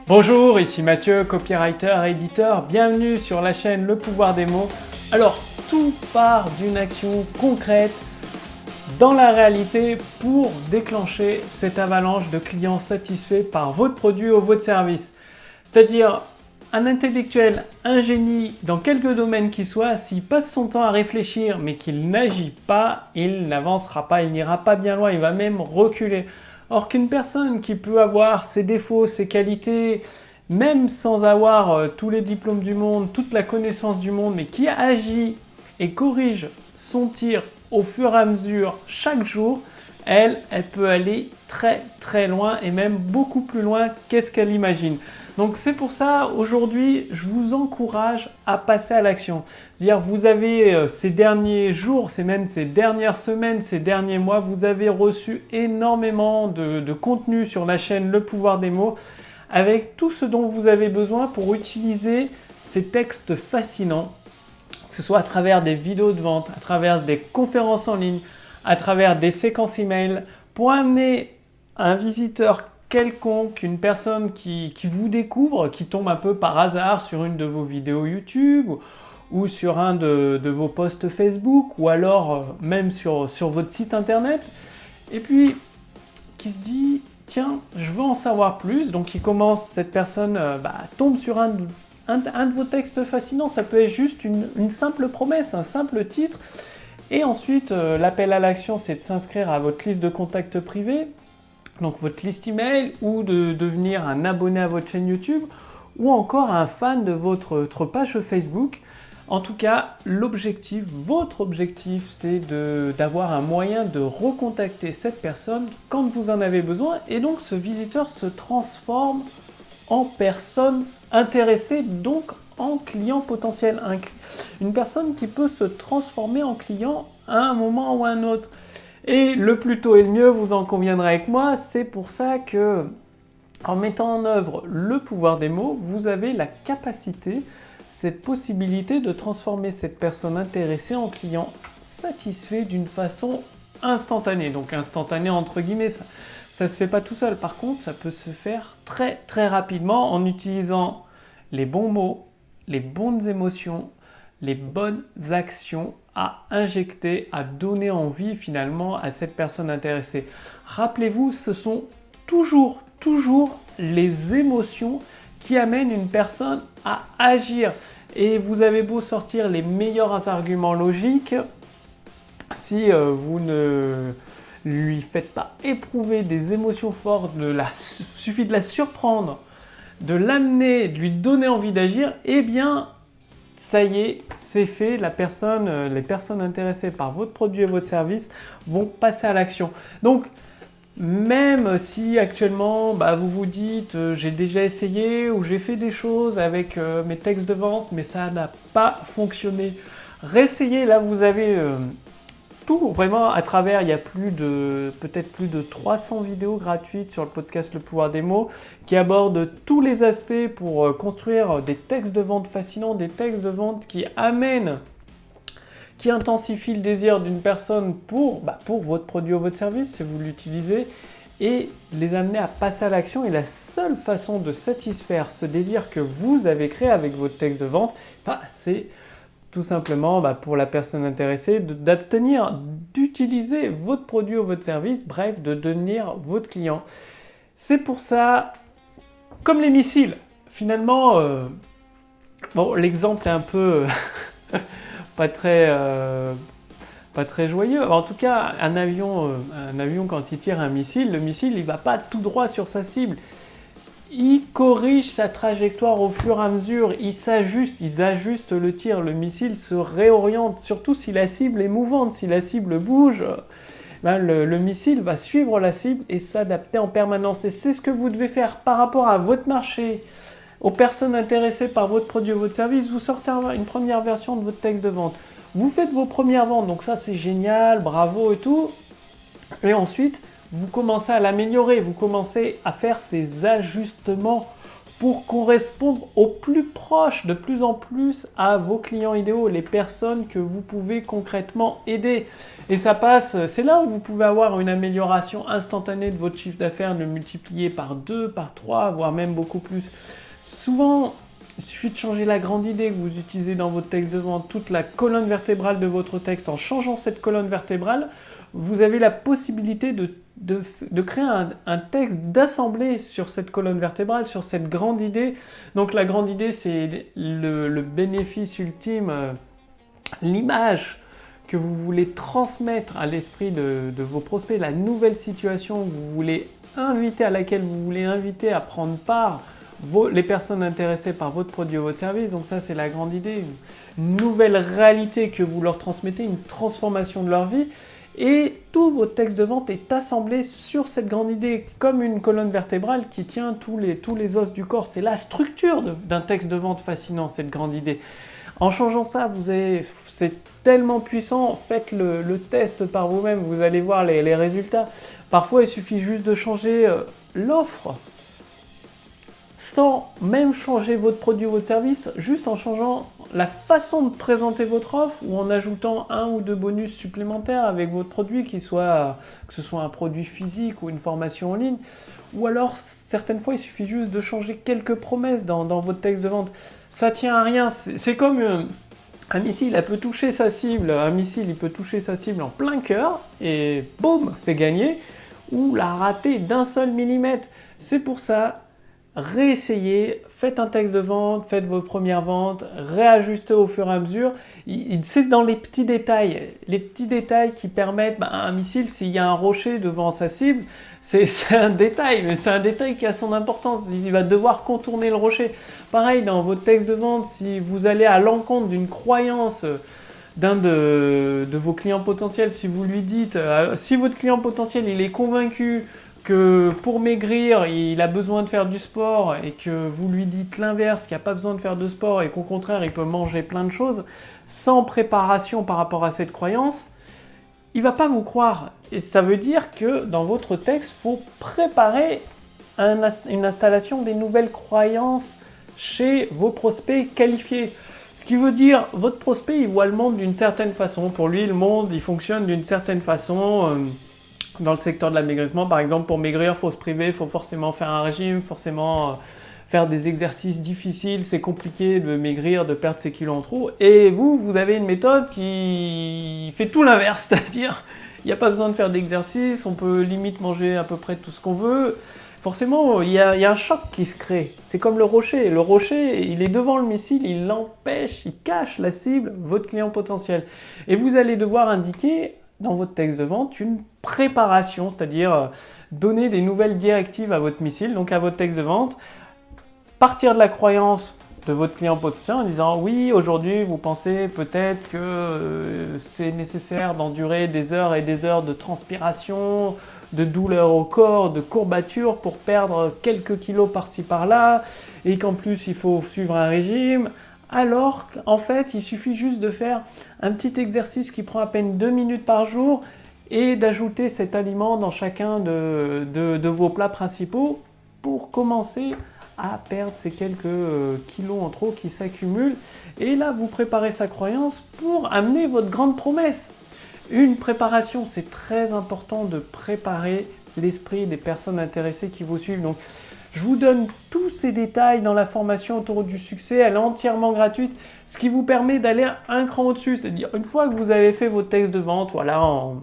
Bonjour, ici Mathieu, copywriter, éditeur. Bienvenue sur la chaîne Le Pouvoir des mots. Alors, tout part d'une action concrète dans la réalité pour déclencher cette avalanche de clients satisfaits par votre produit ou votre service. C'est-à-dire, un intellectuel, un génie, dans quelque domaine qu'il soit, s'il passe son temps à réfléchir mais qu'il n'agit pas, il n'avancera pas, il n'ira pas bien loin, il va même reculer. Or qu'une personne qui peut avoir ses défauts, ses qualités, même sans avoir tous les diplômes du monde, toute la connaissance du monde, mais qui agit et corrige son tir au fur et à mesure, chaque jour, elle peut aller très très loin et même beaucoup plus loin qu'est-ce qu'elle imagine. Donc c'est pour ça, aujourd'hui, je vous encourage à passer à l'action. C'est-à-dire, vous avez ces derniers jours, c'est même ces dernières semaines, ces derniers mois, vous avez reçu énormément de contenu sur la chaîne Le Pouvoir des mots avec tout ce dont vous avez besoin pour utiliser ces textes fascinants, que ce soit à travers des vidéos de vente, à travers des conférences en ligne, à travers des séquences email, pour amener un visiteur quelconque, une personne qui vous découvre, qui tombe un peu par hasard sur une de vos vidéos YouTube ou sur un de vos posts Facebook ou alors même sur votre site internet et puis qui se dit tiens, je veux en savoir plus. Donc il commence, cette personne tombe sur un de vos textes fascinants. Ça peut être juste une simple promesse, un simple titre. Et ensuite, l'appel à l'action, c'est de s'inscrire à votre liste de contacts privés, donc votre liste email, ou de devenir un abonné à votre chaîne YouTube, ou encore un fan de votre page Facebook. En tout cas, votre objectif, c'est d'avoir un moyen de recontacter cette personne quand vous en avez besoin. Et donc, ce visiteur se transforme en personne intéressée, donc en client potentiel. Une personne qui peut se transformer en client à un moment ou à un autre. Et le plus tôt est le mieux, vous en conviendrez avec moi. C'est pour ça que, en mettant en œuvre le pouvoir des mots, vous avez la capacité, cette possibilité de transformer cette personne intéressée en client satisfait d'une façon instantanée. Donc instantanée entre guillemets, ça ne se fait pas tout seul. Par contre, ça peut se faire très très rapidement en utilisant les bons mots, les bonnes émotions, les bonnes actions à injecter, à donner envie finalement à cette personne intéressée. Rappelez-vous, ce sont toujours les émotions qui amènent une personne à agir. Et vous avez beau sortir les meilleurs arguments logiques, si vous ne lui faites pas éprouver des émotions fortes, suffit de la surprendre, de l'amener, de lui donner envie d'agir, eh bien, ça y est, c'est fait. Les personnes intéressées par votre produit et votre service vont passer à l'action. Donc, même si actuellement, vous vous dites j'ai déjà essayé ou j'ai fait des choses avec mes textes de vente, mais ça n'a pas fonctionné. Réessayez, là vous avez tout, vraiment à travers, il y a peut-être plus de 300 vidéos gratuites sur le podcast Le Pouvoir des mots qui abordent tous les aspects pour construire des textes de vente fascinants, des textes de vente qui intensifient le désir d'une personne pour votre produit ou votre service si vous l'utilisez et les amener à passer à l'action. Et la seule façon de satisfaire ce désir que vous avez créé avec votre texte de vente, c'est tout simplement pour la personne intéressée d'utiliser votre produit ou votre service, bref, de devenir votre client. C'est pour ça, comme les missiles, finalement, l'exemple est un peu pas très joyeux. En tout cas, un avion quand il tire un missile, le missile il va pas tout droit sur sa cible. Il corrige sa trajectoire au fur et à mesure, ils ajustent le tir, le missile se réoriente, surtout si la cible est mouvante, si la cible bouge, le missile va suivre la cible et s'adapter en permanence. Et c'est ce que vous devez faire par rapport à votre marché, aux personnes intéressées par votre produit ou votre service. Vous sortez une première version de votre texte de vente, vous faites vos premières ventes, donc ça c'est génial, bravo et tout, et ensuite, vous commencez à l'améliorer, vous commencez à faire ces ajustements pour correspondre au plus proche, de plus en plus à vos clients idéaux, les personnes que vous pouvez concrètement aider. Et ça passe, c'est là où vous pouvez avoir une amélioration instantanée de votre chiffre d'affaires, le multiplier par 2, par 3, voire même beaucoup plus. Souvent, il suffit de changer la grande idée que vous utilisez dans votre texte de vente, toute la colonne vertébrale de votre texte. En changeant cette colonne vertébrale, vous avez la possibilité de créer un texte, d'assembler sur cette colonne vertébrale, sur cette grande idée. Donc la grande idée, c'est le bénéfice ultime, l'image que vous voulez transmettre à l'esprit de vos prospects, la nouvelle situation que vous voulez inviter, à laquelle vous voulez inviter à prendre part les personnes intéressées par votre produit ou votre service. Donc ça, c'est la grande idée, une nouvelle réalité que vous leur transmettez, une transformation de leur vie. Et tout votre texte de vente est assemblé sur cette grande idée, comme une colonne vertébrale qui tient tous les os du corps. C'est la structure d'un texte de vente fascinant, cette grande idée. En changeant ça, c'est tellement puissant, faites le test par vous-même, vous allez voir les résultats. Parfois, il suffit juste de changer l'offre, sans même changer votre produit ou votre service, juste en changeant la façon de présenter votre offre ou en ajoutant 1 ou 2 bonus supplémentaires avec votre produit, que ce soit un produit physique ou une formation en ligne. Ou alors, certaines fois, il suffit juste de changer quelques promesses dans votre texte de vente. Ça tient à rien. C'est comme un missile, il peut toucher sa cible. Un missile, il peut toucher sa cible en plein cœur et boum, c'est gagné. Ou la rater d'un seul millimètre. C'est pour ça, réessayez, faites un texte de vente, faites vos premières ventes, réajustez au fur et à mesure. C'est dans les petits détails qui permettent un missile, s'il y a un rocher devant sa cible, c'est un détail, mais c'est un détail qui a son importance. Il va devoir contourner le rocher. Pareil, dans votre texte de vente, si vous allez à l'encontre d'une croyance d'un de vos clients potentiels, si vous lui dites, si votre client potentiel il est convaincu que pour maigrir, il a besoin de faire du sport et que vous lui dites l'inverse, qu'il n'y a pas besoin de faire de sport et qu'au contraire, il peut manger plein de choses sans préparation par rapport à cette croyance, il ne va pas vous croire. Et ça veut dire que dans votre texte, il faut préparer une installation des nouvelles croyances chez vos prospects qualifiés. Ce qui veut dire, votre prospect, il voit le monde d'une certaine façon. Pour lui, le monde, il fonctionne d'une certaine façon. Dans le secteur de l'amaigrissement, par exemple, pour maigrir, il faut se priver, il faut forcément faire un régime, forcément faire des exercices difficiles, c'est compliqué de maigrir, de perdre ses kilos en trop. Et vous avez une méthode qui fait tout l'inverse, c'est-à-dire il n'y a pas besoin de faire d'exercice, on peut limite manger à peu près tout ce qu'on veut. Forcément, il y a un choc qui se crée. C'est comme le rocher. Le rocher, il est devant le missile, il l'empêche, il cache la cible, votre client potentiel. Et vous allez devoir indiquer dans votre texte de vente une préparation, c'est-à-dire donner des nouvelles directives à votre missile, donc à votre texte de vente, partir de la croyance de votre client potentiel en disant oui, aujourd'hui vous pensez peut-être que c'est nécessaire d'endurer des heures et des heures de transpiration, de douleur au corps, de courbatures pour perdre quelques kilos par-ci par-là et qu'en plus il faut suivre un régime. Alors qu'en fait, il suffit juste de faire un petit exercice qui prend à peine 2 minutes par jour et d'ajouter cet aliment dans chacun de vos plats principaux pour commencer à perdre ces quelques kilos en trop qui s'accumulent. Et là, vous préparez sa croyance pour amener votre grande promesse. Une préparation, c'est très important de préparer l'esprit des personnes intéressées qui vous suivent. Donc, je vous donne tous ces détails dans la formation Autoroute du succès, elle est entièrement gratuite, ce qui vous permet d'aller un cran au-dessus. C'est-à-dire, une fois que vous avez fait votre texte de vente, voilà, en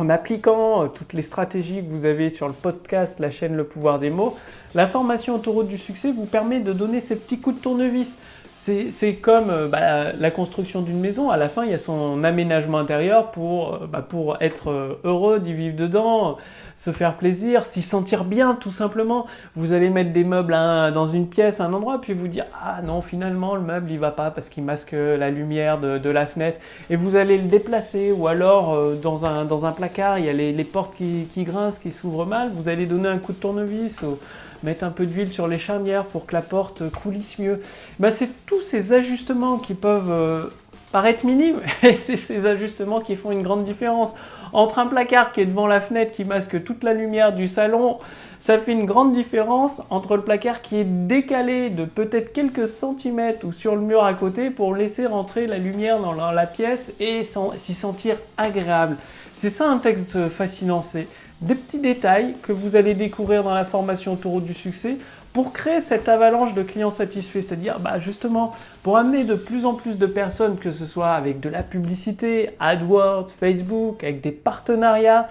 appliquant toutes les stratégies que vous avez sur le podcast, la chaîne Le Pouvoir des Mots, la formation Autoroute du succès vous permet de donner ces petits coups de tournevis. C'est comme la construction d'une maison. À la fin, il y a son aménagement intérieur pour être heureux d'y vivre dedans, se faire plaisir, s'y sentir bien tout simplement. Vous allez mettre des meubles dans une pièce, à un endroit, puis vous dire « Ah non, finalement, le meuble, il va pas parce qu'il masque la lumière de la fenêtre. » Et vous allez le déplacer. Ou alors, dans un placard, il y a les portes qui grincent, qui s'ouvrent mal. Vous allez donner un coup de tournevis ou mettre un peu d'huile sur les charnières pour que la porte coulisse mieux. C'est tous ces ajustements qui peuvent paraître minimes, et c'est ces ajustements qui font une grande différence. Entre un placard qui est devant la fenêtre, qui masque toute la lumière du salon, Ça fait une grande différence entre le placard qui est décalé de peut-être quelques centimètres ou sur le mur à côté pour laisser rentrer la lumière dans la pièce et s'y sentir agréable. C'est ça un texte fascinant, c'est des petits détails que vous allez découvrir dans la formation Autoroute du succès pour créer cette avalanche de clients satisfaits, c'est-à-dire justement pour amener de plus en plus de personnes, que ce soit avec de la publicité, AdWords, Facebook, avec des partenariats,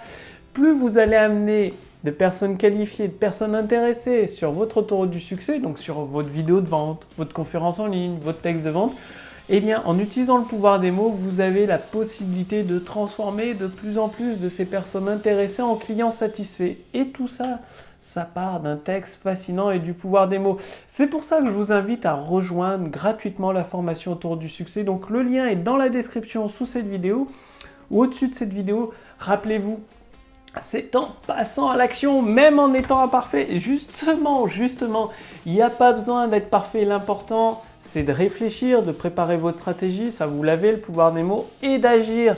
plus vous allez amener de personnes qualifiées, de personnes intéressées sur votre autoroute du succès, donc sur votre vidéo de vente, votre conférence en ligne, votre texte de vente, eh bien, en utilisant le pouvoir des mots, vous avez la possibilité de transformer de plus en plus de ces personnes intéressées en clients satisfaits. Et tout ça, ça part d'un texte fascinant et du pouvoir des mots. C'est pour ça que je vous invite à rejoindre gratuitement la formation Autoroute du succès. Donc le lien est dans la description sous cette vidéo ou au-dessus de cette vidéo. Rappelez-vous, c'est en passant à l'action, même en étant imparfait. Justement, il n'y a pas besoin d'être parfait. L'important, c'est de réfléchir, de préparer votre stratégie, ça vous l'avez, le pouvoir des mots, et d'agir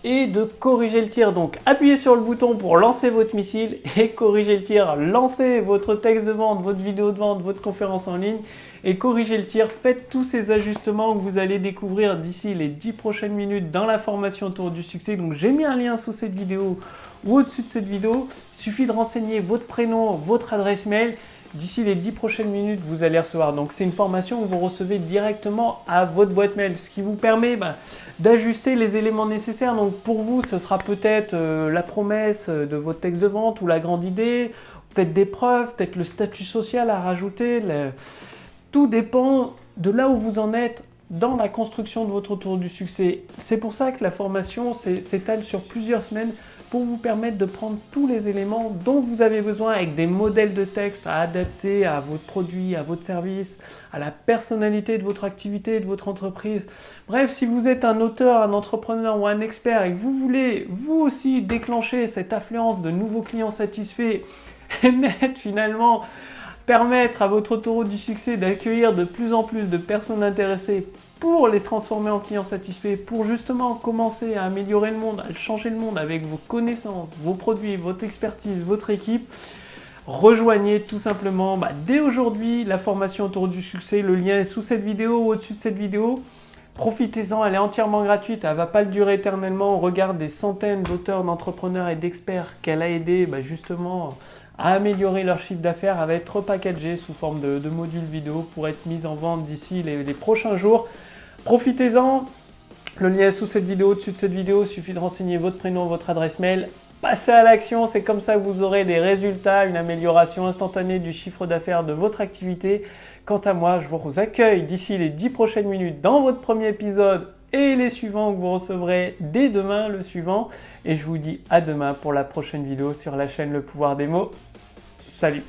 et de corriger le tir. Donc, appuyez sur le bouton pour lancer votre missile et corriger le tir. Lancez votre texte de vente, votre vidéo de vente, votre conférence en ligne et corrigez le tir. Faites tous ces ajustements que vous allez découvrir d'ici les 10 prochaines minutes dans la formation Autour du succès. Donc, j'ai mis un lien sous cette vidéo ou au-dessus de cette vidéo. Il suffit de renseigner votre prénom, votre adresse mail. D'ici les 10 prochaines minutes, vous allez recevoir. Donc, c'est une formation que vous recevez directement à votre boîte mail, ce qui vous permet d'ajuster les éléments nécessaires. Donc, pour vous, ce sera peut-être la promesse de votre texte de vente ou la grande idée, peut-être des preuves, peut-être le statut social à rajouter. Tout dépend de là où vous en êtes dans la construction de votre autour du succès. C'est pour ça que la formation s'étale sur plusieurs semaines pour vous permettre de prendre tous les éléments dont vous avez besoin avec des modèles de texte à adapter à votre produit, à votre service, à la personnalité de votre activité, de votre entreprise. Bref, si vous êtes un auteur, un entrepreneur ou un expert et que vous voulez vous aussi déclencher cette affluence de nouveaux clients satisfaits et permettre à votre autoroute du succès d'accueillir de plus en plus de personnes intéressées pour les transformer en clients satisfaits, pour justement commencer à améliorer le monde, à changer le monde avec vos connaissances, vos produits, votre expertise, votre équipe, rejoignez tout simplement dès aujourd'hui la formation Autour du succès. Le lien est sous cette vidéo ou au-dessus de cette vidéo. Profitez-en, elle est entièrement gratuite, elle ne va pas le durer éternellement. On regarde des centaines d'auteurs, d'entrepreneurs et d'experts qu'elle a aidé justement à améliorer leur chiffre d'affaires. Elle va être repackagée sous forme de modules vidéo pour être mise en vente d'ici les prochains jours. Profitez-en, le lien est sous cette vidéo, au-dessus de cette vidéo, il suffit de renseigner votre prénom, votre adresse mail. Passez à l'action, c'est comme ça que vous aurez des résultats, une amélioration instantanée du chiffre d'affaires de votre activité. Quant à moi, je vous accueille d'ici les 10 prochaines minutes dans votre premier épisode et les suivants que vous recevrez dès demain, le suivant. Et je vous dis à demain pour la prochaine vidéo sur la chaîne Le Pouvoir des mots. Salut!